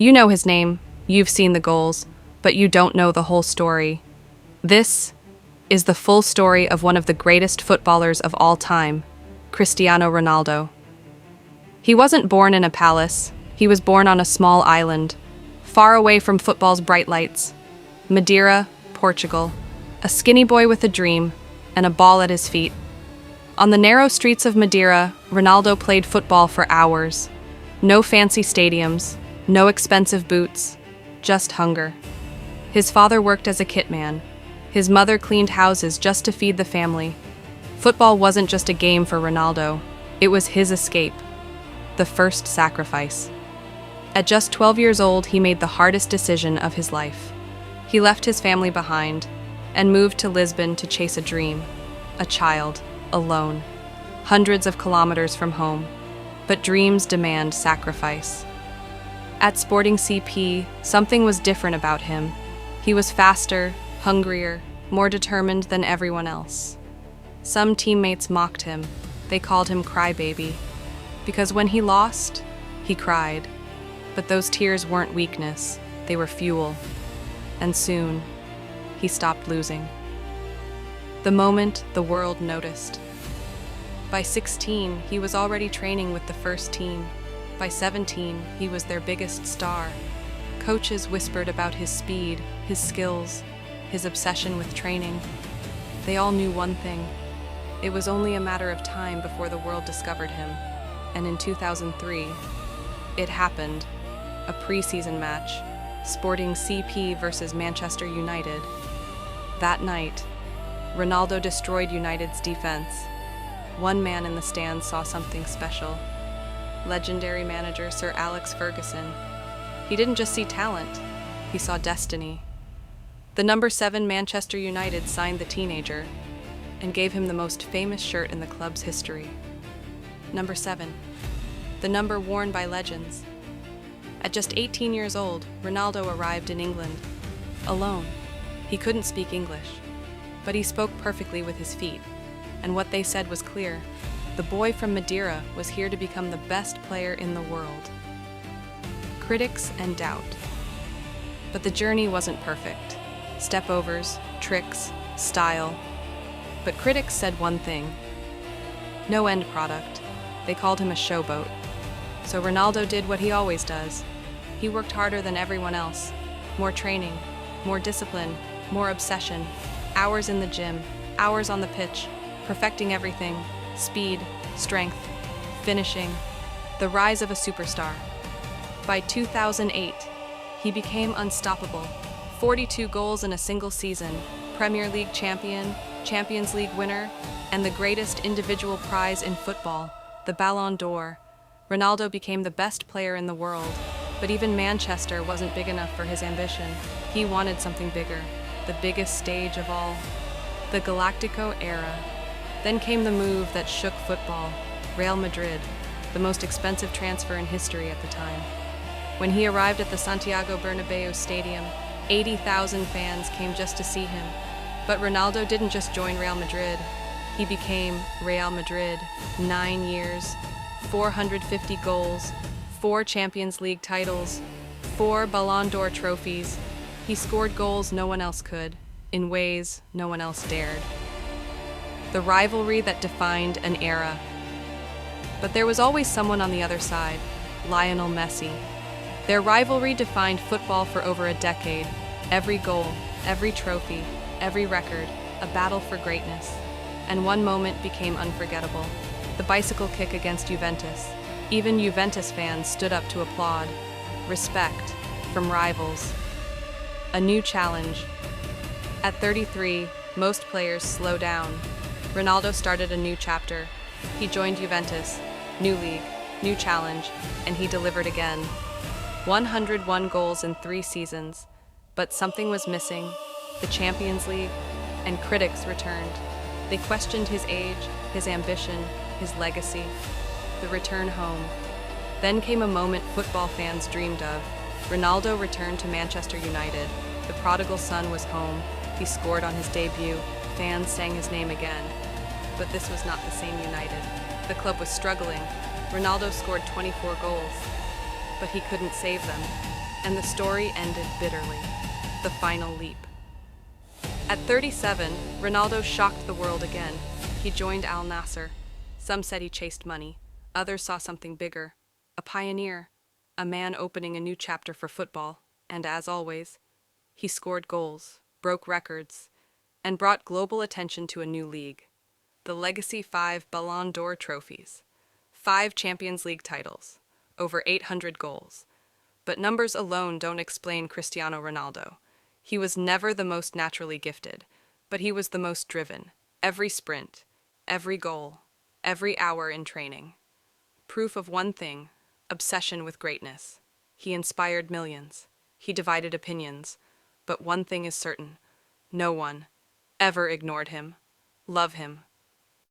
You know his name, you've seen the goals, but you don't know the whole story. This is the full story of one of the greatest footballers of all time, Cristiano Ronaldo. He wasn't born in a palace, he was born on a small island, far away from football's bright lights. Madeira, Portugal. A skinny boy with a dream, and a ball at his feet. On the narrow streets of Madeira, Ronaldo played football for hours. No fancy stadiums, no expensive boots, just hunger. His father worked as a kitman. His mother cleaned houses just to feed the family. Football wasn't just a game for Ronaldo, it was his escape. The first sacrifice. At just 12 years old, he made the hardest decision of his life. He left his family behind and moved to Lisbon to chase a dream. A child, alone, hundreds of kilometers from home. But dreams demand sacrifice. At Sporting CP, something was different about him. He was faster, hungrier, more determined than everyone else. Some teammates mocked him. They called him crybaby. Because when he lost, he cried. But those tears weren't weakness, they were fuel. And soon, he stopped losing. The moment the world noticed. By 16, he was already training with the first team. By 17, he was their biggest star. Coaches whispered about his speed, his skills, his obsession with training. They all knew one thing. It was only a matter of time before the world discovered him. And in 2003, it happened. A preseason match, Sporting CP versus Manchester United. That night, Ronaldo destroyed United's defense. One man in the stands saw something special. Legendary manager Sir Alex Ferguson. He didn't just see talent, he saw destiny. The number 7 Manchester United signed the teenager and gave him the most famous shirt in the club's history. Number 7, the number worn by legends. At just 18 years old, Ronaldo arrived in England, alone. He couldn't speak English, but he spoke perfectly with his feet, and what they said was clear. The boy from Madeira was here to become the best player in the world. Critics and doubt. But the journey wasn't perfect. Stepovers, tricks, style. But critics said one thing. No end product. They called him a showboat. So Ronaldo did what he always does. He worked harder than everyone else. More training, more discipline, more obsession. Hours in the gym, hours on the pitch, perfecting everything. Speed, strength, finishing. The rise of a superstar. By 2008, he became unstoppable. 42 goals in a single season, Premier League champion, Champions League winner, and the greatest individual prize in football, the Ballon d'Or. Ronaldo became the best player in the world, but even Manchester wasn't big enough for his ambition. He wanted something bigger, the biggest stage of all, the Galactico era. Then came the move that shook football, Real Madrid, the most expensive transfer in history at the time. When he arrived at the Santiago Bernabeu Stadium, 80,000 fans came just to see him. But Ronaldo didn't just join Real Madrid. He became Real Madrid. 9 years, 450 goals, 4 Champions League titles, 4 Ballon d'Or trophies. He scored goals no one else could, in ways no one else dared. The rivalry that defined an era. But there was always someone on the other side, Lionel Messi. Their rivalry defined football for over a decade. Every goal, every trophy, every record, a battle for greatness. And one moment became unforgettable. The bicycle kick against Juventus. Even Juventus fans stood up to applaud. Respect from rivals. A new challenge. At 33, most players slow down. Ronaldo started a new chapter. He joined Juventus, new league, new challenge, and he delivered again. 101 goals in 3 seasons, but something was missing, the Champions League, and critics returned. They questioned his age, his ambition, his legacy, the return home. Then came a moment football fans dreamed of. Ronaldo returned to Manchester United. The prodigal son was home. He scored on his debut. Fans sang his name again. But this was not the same United. The club was struggling. Ronaldo scored 24 goals, but he couldn't save them. And the story ended bitterly. The final leap. At 37, Ronaldo shocked the world again. He joined Al Nassr. Some said he chased money. Others saw something bigger. A pioneer. A man opening a new chapter for football. And as always, he scored goals, broke records, and brought global attention to a new league. The Legacy 5 Ballon d'Or trophies. 5 Champions League titles. Over 800 goals. But numbers alone don't explain Cristiano Ronaldo. He was never the most naturally gifted, but he was the most driven. Every sprint, every goal, every hour in training. Proof of one thing: obsession with greatness. He inspired millions. He divided opinions. But one thing is certain: no one ever ignored him. Love him.